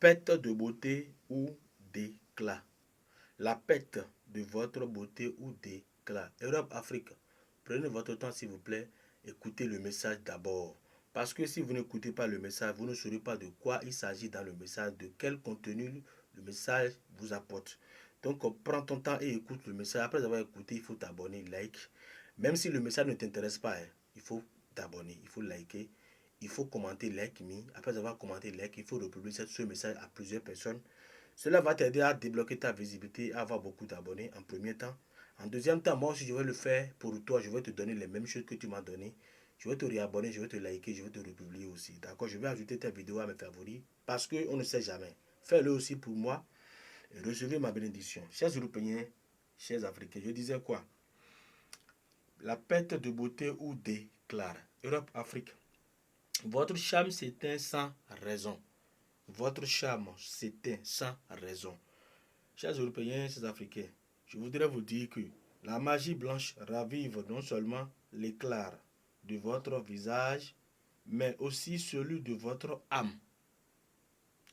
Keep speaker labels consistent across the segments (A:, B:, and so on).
A: Perte de beauté ou d'éclat. La perte de votre beauté ou d'éclat. Europe, Afrique, prenez votre temps s'il vous plaît, écoutez le message d'abord. Parce que si vous n'écoutez pas le message, vous ne saurez pas de quoi il s'agit dans le message, de quel contenu le message vous apporte. Donc prends ton temps et écoute le message. Après avoir écouté, il faut t'abonner, like. Même si le message ne t'intéresse pas, il faut t'abonner, il faut liker. Il faut commenter, like me. Après avoir commenté, like, il faut republier ce message à plusieurs personnes. Cela va t'aider à débloquer ta visibilité, à avoir beaucoup d'abonnés en premier temps. En deuxième temps, moi aussi, je vais le faire pour toi. Je vais te donner les mêmes choses que tu m'as donné. Je vais te réabonner, je vais te liker, je vais te republier aussi. D'accord? Je vais ajouter ta vidéo à mes favoris parce qu'on ne sait jamais. Fais-le aussi pour moi et recevez ma bénédiction. Chers Européens, chers Africains, je disais quoi? La perte de beauté ou d'éclat. Europe, Afrique. Votre charme s'éteint sans raison. Votre charme s'éteint sans raison. Chers Européens, chers Africains, je voudrais vous dire que la magie blanche ravive non seulement l'éclat de votre visage, mais aussi celui de votre âme.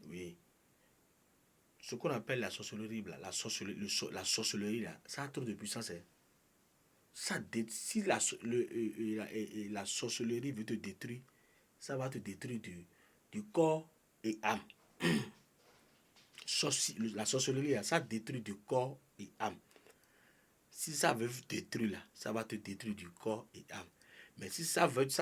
A: Oui. Ce qu'on appelle la sorcellerie, la sorcellerie, là, ça a trop de puissance. Si la sorcellerie veut te détruire, ça va te détruire du corps et âme. La sorcellerie, là, ça détruit du corps et âme. Si ça veut détruire, là, ça va te détruire du corps et âme. Mais si ça veut te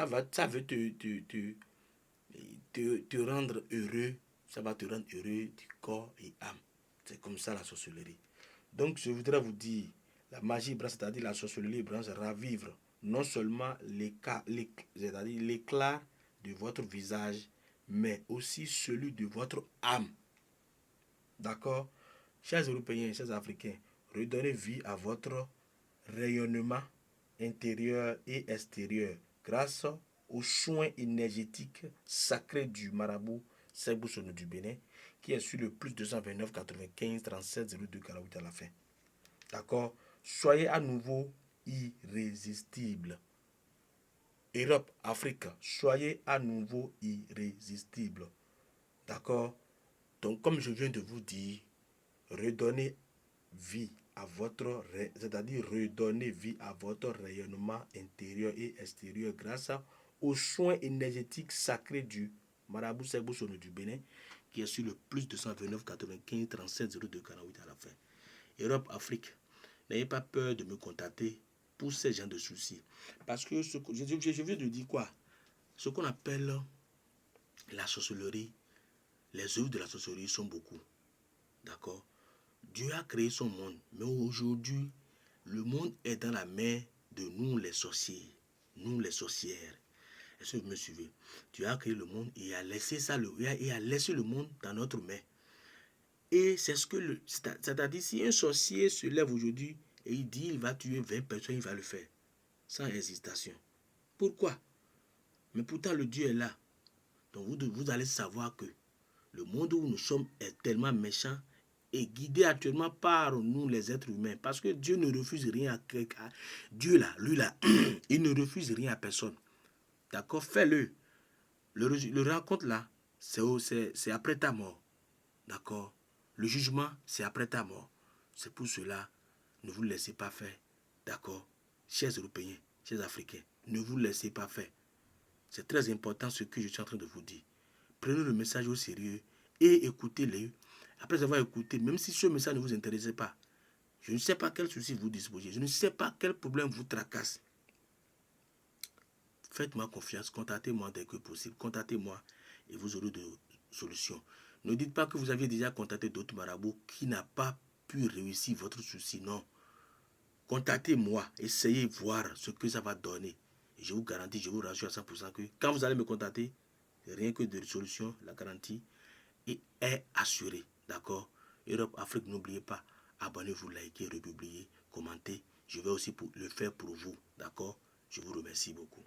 A: rendre heureux, ça va te rendre heureux du corps et âme. C'est comme ça la sorcellerie. Donc je voudrais vous dire, la magie blanche, c'est-à-dire la sorcellerie blanche, ravive non seulement l'éclat de votre visage, mais aussi celui de votre âme. D'accord? Chers Européens, chers Africains, redonnez vie à votre rayonnement intérieur et extérieur grâce aux soins énergétiques sacrés du marabout Segbou Sonou du Bénin qui est sur le plus 229 95 37 02 48 à la fin. D'accord? Soyez à nouveau irrésistibles. Europe, Afrique, soyez à nouveau irrésistibles. D'accord? Donc, comme je viens de vous dire, redonnez vie à votre, c'est-à-dire redonner vie à votre rayonnement intérieur et extérieur grâce aux soins énergétiques sacrés du Marabout Segbou Sonou du Bénin qui est sur le plus 229 95 37 02 48 à la fin. Europe, Afrique, n'ayez pas peur de me contacter pour ces gens de soucis. Parce que je viens de dire quoi? Ce qu'on appelle la sorcellerie, les œuvres de la sorcellerie sont beaucoup. D'accord? Dieu a créé son monde, mais aujourd'hui, le monde est dans la main de nous les sorciers, nous les sorcières. Est-ce que vous me suivez? Dieu a créé le monde et a laissé le monde dans notre main. Et c'est ce que c'est-à-dire si un sorcier se lève aujourd'hui et il dit il va tuer 20 personnes, il va le faire sans hésitation. Pourquoi? Mais pourtant le Dieu est là. Donc vous allez savoir que le monde où nous sommes est tellement méchant et guidé actuellement par nous les êtres humains. Parce que Dieu ne refuse rien à quelqu'un. Dieu là, lui là, il ne refuse rien à personne. D'accord? Fais-le. Le rencontre là, c'est après ta mort. D'accord? Le jugement, c'est après ta mort. C'est pour cela, ne vous laissez pas faire. D'accord? Chers Européens, chers Africains, ne vous laissez pas faire. C'est très important ce que je suis en train de vous dire. Prenez le message au sérieux et écoutez-le. Après avoir écouté, même si ce message ne vous intéressait pas, je ne sais pas quel souci vous disposez, je ne sais pas quel problème vous tracasse. Faites-moi confiance, contactez-moi dès que possible, contactez-moi et vous aurez des solutions. Ne dites pas que vous aviez déjà contacté d'autres marabouts qui n'ont pas pu réussir votre souci, non. Contactez-moi, essayez de voir ce que ça va donner. Et je vous garantis, je vous rassure à 100% que quand vous allez me contacter, rien que de solutions, la garantie est assurée. D'accord? Europe, Afrique, n'oubliez pas, abonnez-vous, likez, republiez, commentez. Je vais aussi le faire pour vous. D'accord? Je vous remercie beaucoup.